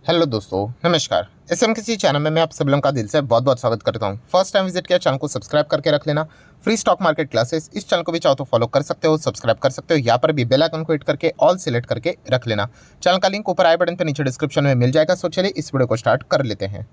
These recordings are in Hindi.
हेलो दोस्तों, नमस्कार। एसएम किसी चैनल में मैं आप सब लोगों का दिल से बहुत बहुत स्वागत करता हूं। फर्स्ट टाइम विजिट किया चैनल को सब्सक्राइब करके रख लेना। फ्री स्टॉक मार्केट क्लासेस इस चैनल को भी चाहो तो फॉलो कर सकते हो, सब्सक्राइब कर सकते हो। यहाँ पर भी बेल आइकन को हिट करके ऑल सिलेक्ट करके रख लेना। चैनल का लिंक ऊपर आई बटन पर नीचे डिस्क्रिप्शन में मिल जाएगा। सो चलिए इस वीडियो को स्टार्ट कर लेते हैं।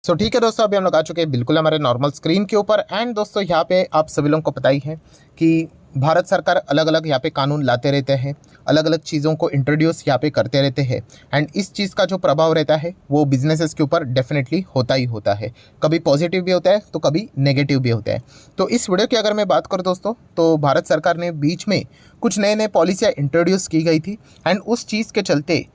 सो ठीक है दोस्तों, अभी हम लोग आ चुके हैं बिल्कुल हमारे नॉर्मल स्क्रीन के ऊपर। एंड दोस्तों यहाँ पे आप सभी लोगों को पता ही है कि भारत सरकार अलग अलग यहाँ पे कानून लाते रहते हैं, अलग अलग चीज़ों को इंट्रोड्यूस यहाँ पे करते रहते हैं। एंड इस चीज़ का जो प्रभाव रहता है वो बिजनेसेस के ऊपर डेफिनेटली होता ही होता है। कभी पॉजिटिव भी होता है तो कभी नेगेटिव भी होता है। तो इस वीडियो की अगर मैं बात करूँ दोस्तों, तो भारत सरकार ने बीच में कुछ नए नए पॉलिसियाँ इंट्रोड्यूस की गई थी। एंड उस चीज़ के चलते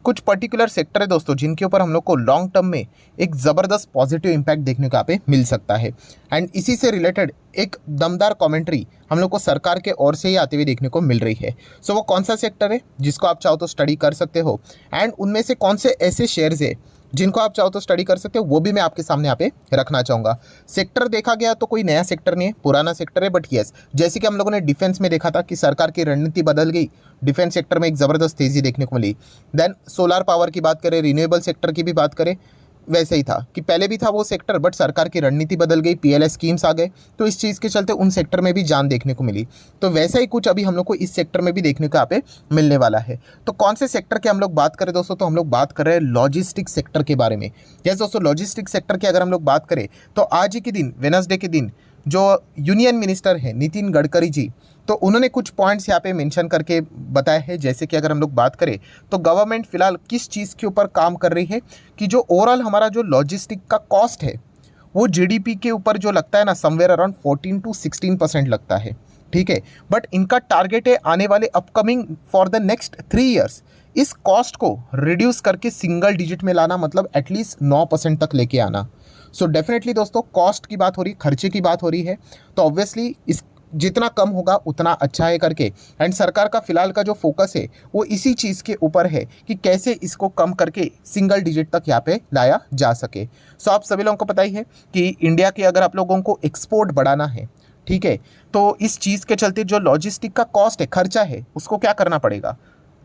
कुछ पर्टिकुलर सेक्टर है दोस्तों जिनके ऊपर हम लोग को लॉन्ग टर्म में एक ज़बरदस्त पॉजिटिव इम्पैक्ट देखने को यहाँ पे मिल सकता है। एंड इसी से रिलेटेड एक दमदार कमेंट्री हम लोग को सरकार के ओर से ही आते हुए देखने को मिल रही है। सो वो कौन सा सेक्टर है जिसको आप चाहो तो स्टडी कर सकते हो, एंड उनमें से कौन से ऐसे शेयर्स है जिनको आप चाहो तो स्टडी कर सकते हो, वो भी मैं आपके सामने यहाँ पे रखना चाहूँगा। सेक्टर देखा गया तो कोई नया सेक्टर नहीं है, पुराना सेक्टर है। बट यस, जैसे कि हम लोगों ने डिफेंस में देखा था कि सरकार की रणनीति बदल गई, डिफेंस सेक्टर में एक ज़बरदस्त तेज़ी देखने को मिली। देन सोलार पावर की बात करें, रिन्यूएबल सेक्टर की भी बात करें, वैसे ही था कि पहले भी था वो सेक्टर, बट सरकार की रणनीति बदल गई, पीएलआई स्कीम्स आ गए, तो इस चीज़ के चलते उन सेक्टर में भी जान देखने को मिली। तो वैसा ही कुछ अभी हम लोग को इस सेक्टर में भी देखने को यहाँ पे मिलने वाला है। तो कौन से सेक्टर की हम लोग बात करें दोस्तों, तो हम लोग बात कर रहे हैं लॉजिस्टिक सेक्टर के बारे में। यस दोस्तों, लॉजिस्टिक सेक्टर की अगर हम लोग बात करें तो आज ही के दिन, वेडनेसडे के दिन, जो यूनियन मिनिस्टर है नितिन गडकरी जी, तो उन्होंने कुछ पॉइंट्स यहाँ पे मेंशन करके बताया है। जैसे कि अगर हम लोग बात करें तो गवर्नमेंट फिलहाल किस चीज़ के ऊपर काम कर रही है कि जो ओवरऑल हमारा जो लॉजिस्टिक का कॉस्ट है वो जीडीपी के ऊपर जो लगता है ना, समवेयर अराउंड 14 to 16% लगता है। ठीक है, बट इनका टारगेट है आने वाले upcoming for the next 3 years इस कॉस्ट को रिड्यूस करके सिंगल डिजिट में लाना, मतलब एटलीस्ट 9% तक लेके आना। सो डेफिनेटली दोस्तों, कॉस्ट की बात हो रही, खर्चे की बात हो रही है, तो ऑब्वियसली इस जितना कम होगा उतना अच्छा है करके। एंड सरकार का फिलहाल का जो फोकस है वो इसी चीज़ के ऊपर है कि कैसे इसको कम करके सिंगल डिजिट तक यहाँ पे लाया जा सके। सो आप सभी लोगों को पता ही है कि इंडिया के अगर आप लोगों को एक्सपोर्ट बढ़ाना है, ठीक है, तो इस चीज़ के चलते जो लॉजिस्टिक का कॉस्ट है, खर्चा है, उसको क्या करना पड़ेगा,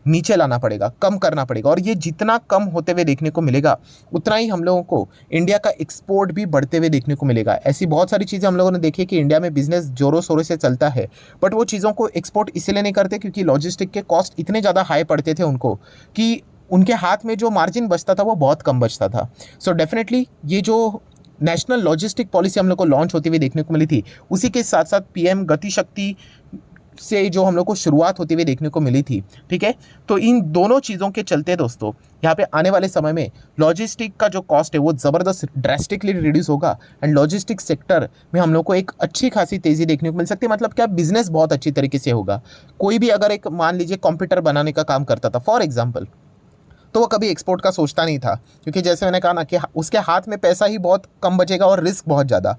नीचे लाना पड़ेगा, कम करना पड़ेगा। और ये जितना कम होते हुए देखने को मिलेगा उतना ही हम लोगों को इंडिया का एक्सपोर्ट भी बढ़ते हुए देखने को मिलेगा। ऐसी बहुत सारी चीज़ें हम लोगों ने देखी कि इंडिया में बिजनेस जोरों शोरों से चलता है, बट वो चीज़ों को एक्सपोर्ट इसलिए नहीं करते क्योंकि लॉजिस्टिक के कॉस्ट इतने ज़्यादा हाई पड़ते थे उनको कि उनके हाथ में जो मार्जिन बचता था वो बहुत कम बचता था। सो डेफिनेटली ये जो नेशनल लॉजिस्टिक पॉलिसी हम लोग को लॉन्च होती हुई देखने को मिली थी, उसी के साथ साथ पीएम गति शक्ति से जो हम लोग को शुरुआत होती हुई देखने को मिली थी। ठीक है, तो इन दोनों चीज़ों के चलते दोस्तों यहाँ पे आने वाले समय में लॉजिस्टिक का जो कॉस्ट है वो ज़बरदस्त ड्रेस्टिकली रिड्यूस होगा। एंड लॉजिस्टिक सेक्टर में हम लोग को एक अच्छी खासी तेज़ी देखने को मिल सकती है। मतलब क्या, बिजनेस बहुत अच्छी तरीके से होगा। कोई भी अगर एक मान लीजिए कंप्यूटर बनाने का काम करता था फॉर एग्जाम्पल, तो वो कभी एक्सपोर्ट का सोचता नहीं था, क्योंकि जैसे मैंने कहा ना कि उसके हाथ में पैसा ही बहुत कम बचेगा और रिस्क बहुत ज़्यादा,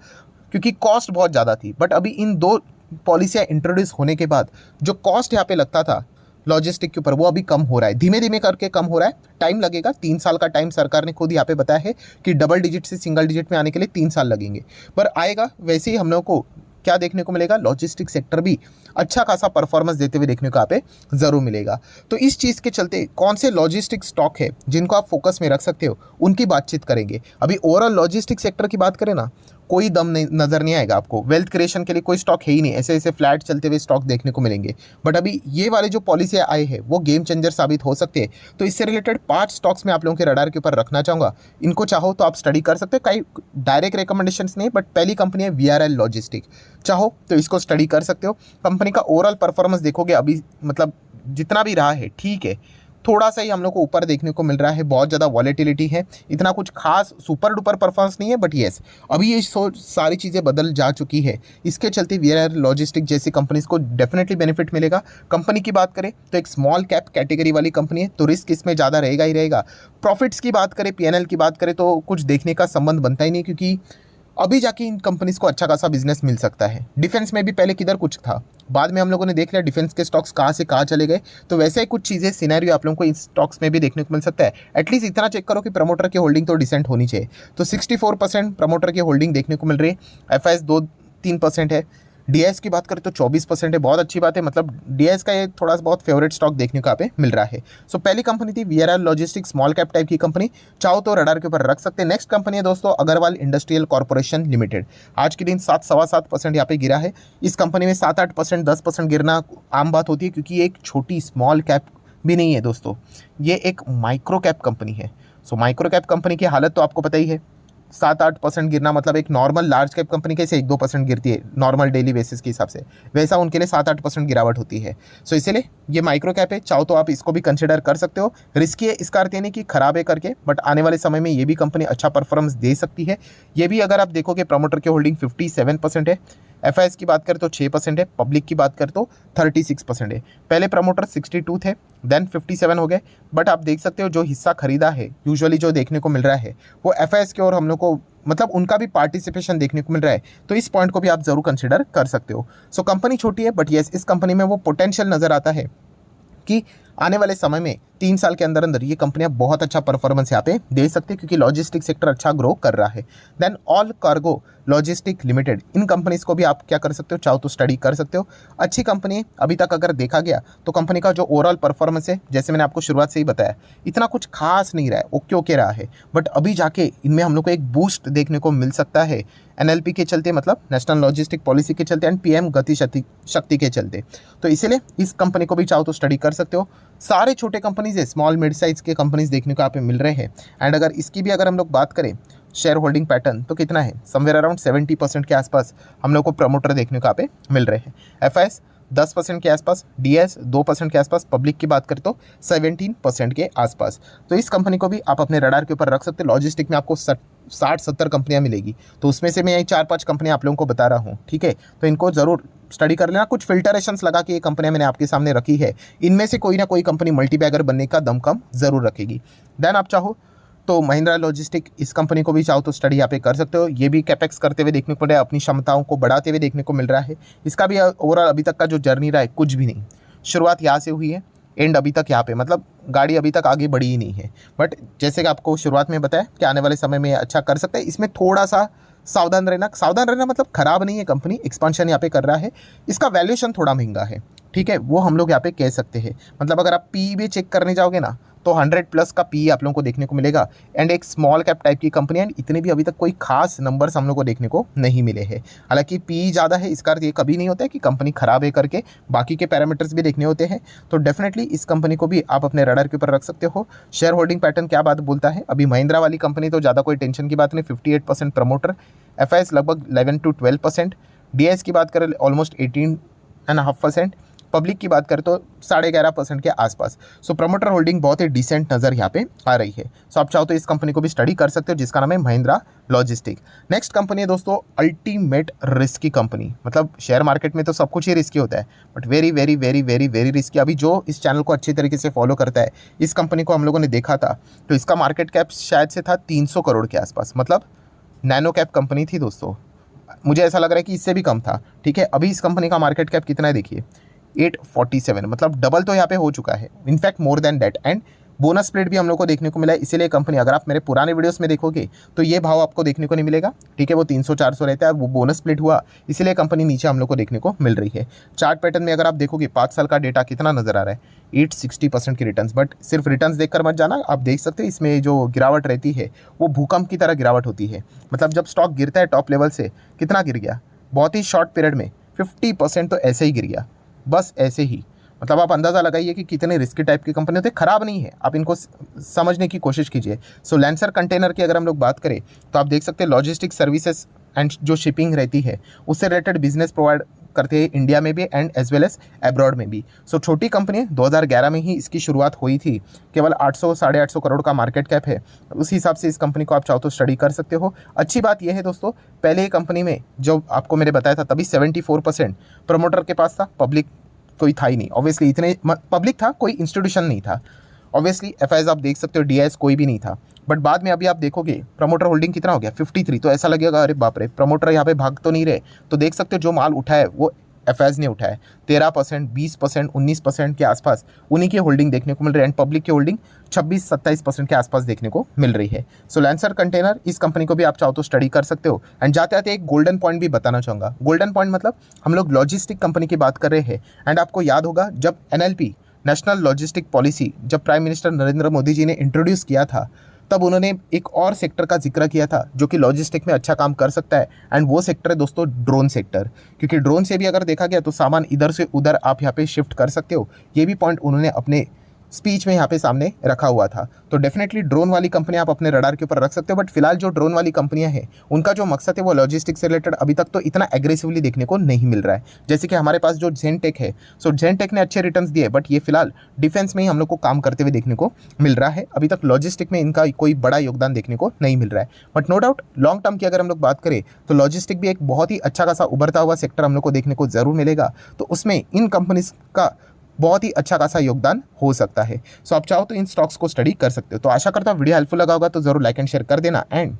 क्योंकि कॉस्ट बहुत ज़्यादा थी। बट अभी इन दो पॉलिसियाँ इंट्रोड्यूस होने के बाद जो कॉस्ट यहाँ पे लगता था लॉजिस्टिक के ऊपर, वो अभी कम हो रहा है, धीमे धीमे करके कम हो रहा है। टाइम लगेगा, 3 साल का टाइम सरकार ने खुद यहाँ पे बताया है कि डबल डिजिट से सिंगल डिजिट में आने के लिए 3 साल लगेंगे, पर आएगा। वैसे ही हम लोग को क्या देखने को मिलेगा, लॉजिस्टिक सेक्टर भी अच्छा खासा परफॉर्मेंस देते हुए देखने को यहाँ पे ज़रूर मिलेगा। तो इस चीज़ के चलते कौन से लॉजिस्टिक स्टॉक है जिनको आप फोकस में रख सकते हो, उनकी बातचीत करेंगे। अभी ओवरऑल लॉजिस्टिक सेक्टर की बात करें ना, कोई दम नहीं नज़र नहीं आएगा आपको। वेल्थ क्रिएशन के लिए कोई स्टॉक है ही नहीं, ऐसे ऐसे फ्लैट चलते हुए स्टॉक देखने को मिलेंगे। बट अभी ये वाले जो पॉलिसी आए हैं वो गेम चेंजर साबित हो सकते हैं। तो इससे रिलेटेड 5 स्टॉक्स मैं आप लोगों के रडार के ऊपर रखना चाहूँगा। इनको चाहो तो आप स्टडी कर सकते हैं, कई डायरेक्ट रिकमेंडेशंस नहीं, बट पहली कंपनी है वीआरएल लॉजिस्टिक। चाहो तो इसको स्टडी कर सकते हो। कंपनी का ओवरऑल परफॉर्मेंस देखोगे अभी, मतलब जितना भी रहा है ठीक है, थोड़ा सा ही हम लोग को ऊपर देखने को मिल रहा है, बहुत ज़्यादा वॉलेटिलिटी है, इतना कुछ खास सुपर डुपर परफॉर्मेंस नहीं है। बट येस, अभी ये सारी चीज़ें बदल जा चुकी है। इसके चलते वीआरएल लॉजिस्टिक जैसी कंपनीज को डेफिनेटली बेनिफिट मिलेगा। कंपनी की बात करें तो एक स्मॉल कैप कैटेगरी वाली कंपनी है, तो रिस्क इसमें ज़्यादा रहेगा ही रहेगा। प्रॉफिट्स की बात करें, पीएनएल की बात करें, तो कुछ देखने का संबंध बनता ही नहीं, क्योंकि अभी जाके इन कंपनीज को अच्छा खासा बिजनेस मिल सकता है। डिफेंस में भी पहले किधर कुछ था, बाद में हम लोगों ने देख लिया डिफेंस के स्टॉक्स कहाँ से कहाँ चले गए। तो वैसे ही कुछ चीज़ें सिनेरियो आप लोगों को इन स्टॉक्स में भी देखने को मिल सकता है। एटलीस्ट इतना चेक करो कि प्रमोटर की होल्डिंग तो डिसेंट होनी चाहिए। तो 64% प्रमोटर की होल्डिंग देखने को मिल रही है, एफआईएस 2-3% है, डीएस की बात करें तो 24% है, बहुत अच्छी बात है। मतलब डीएस का ये थोड़ा सा बहुत फेवरेट स्टॉक देखने को यहाँ पे मिल रहा है। सो पहली कंपनी थी VRL logistics, small cap type की कंपनी, चाहो तो रडार के ऊपर रख सकते हैं। नेक्स्ट कंपनी है दोस्तों अग्रवाल इंडस्ट्रियल कॉर्पोरेशन लिमिटेड। आज के दिन 7-7.25% यहाँ पे गिरा है। इस कंपनी में 7-8%, 10% गिरना आम बात होती है, क्योंकि ये एक छोटी स्मॉल कैप भी नहीं है दोस्तों, ये एक माइक्रो कैप कंपनी है। सो माइक्रो कैप कंपनी की हालत तो आपको पता ही है। 7-8% गिरना मतलब एक नॉर्मल लार्ज कैप कंपनी कैसे 1-2% गिरती है नॉर्मल डेली बेसिस के हिसाब से, वैसा उनके लिए 7-8% गिरावट होती है। सो इसीलिए ये माइक्रो कैप है, चाहो तो आप इसको भी कंसिडर कर सकते हो। रिस्की है इसका अर्थ ये नहीं कि खराब है करके, बट आने वाले समय में ये भी कंपनी अच्छा परफॉर्मेंस दे सकती है। ये भी अगर आप देखोगे प्रमोटर की होल्डिंग 57% है, एफआईएस की बात करें तो 6% है, पब्लिक की बात करें तो 36% है। पहले प्रमोटर 62 थे, देन 57 हो गए। बट आप देख सकते हो जो हिस्सा खरीदा है, यूजुअली जो देखने को मिल रहा है वो एफआईएस के, और हम लोग को मतलब उनका भी पार्टिसिपेशन देखने को मिल रहा है। तो इस पॉइंट को भी आप जरूर कंसिडर कर सकते हो। सो कंपनी छोटी है, बट यस इस कंपनी में वो पोटेंशियल नजर आता है कि आने वाले समय में 3 साल के अंदर अंदर ये कंपनियां बहुत अच्छा परफॉर्मेंस यहाँ पे दे सकती है, क्योंकि लॉजिस्टिक सेक्टर अच्छा ग्रो कर रहा है। Then all cargo logistic limited, इन कंपनीज को भी आप क्या कर सकते हो, चाहो तो स्टडी कर सकते हो। अच्छी कंपनी है। अभी तक अगर देखा गया तो कंपनी का जो ओवरऑल परफॉर्मेंस है, जैसे मैंने आपको शुरुआत से ही बताया, इतना कुछ खास नहीं रहा है, ओके ओके रहा है। बट अभी जाके इनमें हम लोग को एक बूस्ट देखने को मिल सकता है, एनएलपी के चलते, मतलब नेशनल लॉजिस्टिक पॉलिसी के चलते, एंड पीएम गति शक्ति के चलते। तो इसीलिए इस कंपनी को भी चाहो तो स्टडी कर सकते हो। सारे छोटे कंपनीज है, स्मॉल मिड साइज के कंपनीज देखने को यहाँ पे मिल रहे हैं। एंड अगर इसकी भी अगर हम लोग बात करें शेयर होल्डिंग पैटर्न, तो कितना है, समवेयर अराउंड 70% के आसपास हम लोग को प्रमोटर देखने को यहाँ पे मिल रहे हैं। एफआईएस 10% के आसपास, डीएस 2% के आसपास, पब्लिक की बात करें तो 17% के आसपास। तो इस कंपनी को भी आप अपने रडार के ऊपर रख सकते हैं। लॉजिस्टिक में आपको 60-70 कंपनियां मिलेगी, तो उसमें से मैं यही 4-5 कंपनियां आप लोगों को बता रहा हूँ, ठीक है। तो इनको जरूर स्टडी कर लेना। कुछ फिल्टरेशंस लगा के ये कंपनियां मैंने आपके सामने रखी है, इनमें से कोई ना कोई कंपनी मल्टीबैगर बनने का दमखम जरूर रखेगी। देन आप चाहो तो महिंद्रा लॉजिस्टिक, इस कंपनी को भी चाहो तो स्टडी यहाँ पे कर सकते हो। ये भी कैपेक्स करते हुए देखने को मिल रहा है, अपनी क्षमताओं को बढ़ाते हुए देखने को मिल रहा है। इसका भी ओवरऑल अभी तक का जो जर्नी रहा है कुछ भी नहीं, शुरुआत यहाँ से हुई है, एंड अभी तक यहाँ पे, मतलब गाड़ी अभी तक आगे बढ़ी ही नहीं है। बट जैसे कि आपको शुरुआत में बताया कि आने वाले समय में अच्छा कर सकता है, इसमें थोड़ा सा सावधान रहना मतलब खराब नहीं है, कंपनी एक्सपांशन यहाँ पे कर रहा है। इसका वैल्यूएशन थोड़ा महंगा है, ठीक है, वो हम लोग यहाँ पे कह सकते हैं। मतलब अगर आप पी भी चेक करने जाओगे ना, तो 100+ का पी आप लोगों को देखने को मिलेगा। एंड एक स्मॉल कैप टाइप की कंपनी है, इतने भी अभी तक कोई खास नंबर्स हम लोग को देखने को नहीं मिले हैं। हालांकि पी ज़्यादा है, इसका अर्थ ये कभी नहीं होता है कि कंपनी खराब है करके, बाकी के पैरामीटर्स भी देखने होते हैं। तो डेफिनेटली इस कंपनी को भी आप अपने रडार के ऊपर रख सकते हो। शेयर होल्डिंग पैटर्न क्या बात बोलता है, अभी महिंद्रा वाली कंपनी तो ज़्यादा कोई टेंशन की बात नहीं, 58% प्रमोटर, एफआईएस लगभग 11-12%, डीएस की बात करें ऑलमोस्ट 18.5%, पब्लिक की बात करें तो 11.5% के आसपास। सो प्रमोटर होल्डिंग बहुत ही डिसेंट नज़र यहाँ पे आ रही है। सो आप चाहो तो इस कंपनी को भी स्टडी कर सकते हो, जिसका नाम है महिंद्रा लॉजिस्टिक। नेक्स्ट कंपनी है दोस्तों अल्टीमेट रिस्की कंपनी। मतलब शेयर मार्केट में तो सब कुछ ही रिस्की होता है, but very very very very very risky. अभी जो इस चैनल को अच्छी तरीके से फॉलो करता है, इस कंपनी को हम लोगों ने देखा था, तो इसका मार्केट कैप शायद से था 300 करोड़ के आसपास, मतलब नैनो कैप कंपनी थी दोस्तों। मुझे ऐसा लग रहा है कि इससे भी कम था, ठीक है। अभी इस कंपनी का मार्केट कैप कितना है देखिए, 847, मतलब डबल तो यहाँ पे हो चुका है, in fact more than that. And bonus split भी हम लोग को देखने को मिला है। इसीलिए कंपनी, अगर आप मेरे पुराने वीडियोस में देखोगे तो ये भाव आपको देखने को नहीं मिलेगा, ठीक है। वो 300-400 रहता है, वो बोनस स्प्लिट हुआ, इसीलिए कंपनी नीचे हम लोग को देखने को मिल रही है। चार्ट पैटर्न में अगर आप देखोगे 5 साल का डेटा कितना नजर आ रहा है, 860% की रिटर्न्स। बट सिर्फ रिटर्न्स देखकर मत जाना, आप देख सकते हैं इसमें जो गिरावट रहती है वो भूकंप की तरह गिरावट होती है। मतलब जब स्टॉक गिरता है टॉप लेवल से, कितना गिर गया, बहुत ही शॉर्ट पीरियड में 50% तो ऐसे ही गिर गया, बस ऐसे ही। मतलब आप अंदाज़ा लगाइए कि कितने रिस्की टाइप की कंपनी होती है। खराब नहीं है, आप इनको समझने की कोशिश कीजिए। सो लैंसर कंटेनर की अगर हम लोग बात करें तो आप देख सकते हैं लॉजिस्टिक सर्विसेज एंड जो शिपिंग रहती है उससे रिलेटेड बिजनेस प्रोवाइड करते हैं इंडिया में भी and as well as abroad में भी। सो छोटी कंपनी है, 2011 में ही इसकी शुरुआत हुई थी, केवल 800-850 करोड़ का मार्केट कैप है। उस हिसाब से इस कंपनी को आप चाहो तो स्टडी कर सकते हो। अच्छी बात यह है दोस्तों, पहले ही कंपनी में जो आपको मैंने बताया था तभी 74% प्रमोटर के पास था, पब्लिक कोई था ही नहीं। ऑब्वियसली इतने पब्लिक था, कोई इंस्टीट्यूशन नहीं था। ऑब्वियसली एफआईएस आप देख सकते हो, डीआईएस कोई भी नहीं था। बट बाद में अभी आप देखोगे प्रमोटर होल्डिंग कितना हो गया, 53। तो ऐसा लगेगा अरे बाप रे, प्रमोटर यहाँ पे भाग तो नहीं रहे। तो देख सकते हो जो माल उठा है वो एफआईआर ने उठाया। 13%, 20%, 19% के आसपास उन्हीं की होल्डिंग देखने को मिल रही है एंड पब्लिक की होल्डिंग 26-27% के आसपास देखने को मिल रही है। सो लैंसर कंटेनर, इस कंपनी को भी आप चाहो तो स्टडी कर सकते हो। एंड जाते आते एक गोल्डन पॉइंट भी बताना चाहूँगा। गोल्डन पॉइंट मतलब हम लोग लॉजिस्टिक कंपनी की बात कर रहे हैं एंड आपको याद होगा जब एनएलपी, नेशनल लॉजिस्टिक पॉलिसी, जब प्राइम मिनिस्टर नरेंद्र मोदी जी ने इंट्रोड्यूस किया था, तब उन्होंने एक और सेक्टर का जिक्र किया था जो कि लॉजिस्टिक में अच्छा काम कर सकता है एंड वो सेक्टर है दोस्तों ड्रोन सेक्टर। क्योंकि ड्रोन से भी अगर देखा गया तो सामान इधर से उधर आप यहाँ पे शिफ्ट कर सकते हो। ये भी पॉइंट उन्होंने अपने स्पीच में यहाँ पे सामने रखा हुआ था। तो डेफिनेटली ड्रोन वाली कंपनी आप अपने रडार के ऊपर रख सकते हो। बट फिलहाल जो ड्रोन वाली कंपनियां हैं उनका जो मकसद है वो लॉजिस्टिक्स से रिलेटेड अभी तक तो इतना एग्रेसिवली देखने को नहीं मिल रहा है। जैसे कि हमारे पास जो जेनटेक है, सो जेनटेक ने अच्छे रिटर्न्स दिए, बट ये फिलहाल डिफेंस में ही हम लोग को काम करते हुए देखने को मिल रहा है। अभी तक लॉजिस्टिक में इनका कोई बड़ा योगदान देखने को नहीं मिल रहा है। But no doubt long term की अगर हम लोग बात करें तो लॉजिस्टिक भी एक बहुत ही अच्छा खासा उभरता हुआ सेक्टर हम लोग को देखने को जरूर मिलेगा। तो उसमें इन कंपनीज का बहुत ही अच्छा खासा योगदान हो सकता है। सो आप चाहो तो इन स्टॉक्स को स्टडी कर सकते हो। तो आशा करता हूँ वीडियो हेल्पफुल लगा होगा, तो जरूर लाइक एंड शेयर कर देना। एंड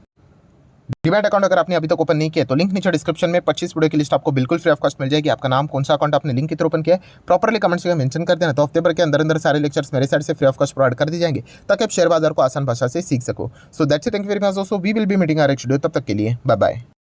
डीमैट अकाउंट अगर आपने अभी तक ओपन नहीं किया तो लिंक नीचे डिस्क्रिप्शन में 25 वीडियो की लिस्ट आपको बिल्कुल फ्री ऑफ कॉस्ट मिल जाएगी। आपका नाम, कौन सा अकाउंट आपने लिंक के थ्रू ओपन किया है, प्रॉपर्ली कमेंट्स में मेंशन कर देना। तो हफ्ते भर के अंदर अंदर सारे लेक्चर्स मेरे साइड से फ्री ऑफ कॉस्ट प्रोवाइड कर दिए जाएंगे ताकि आप शेयर बाजार को आसान भाषा से सीख सको। So that's it, thank you very much दोस्तों। We will be meeting our next video, तब तक के लिए बाय बाय।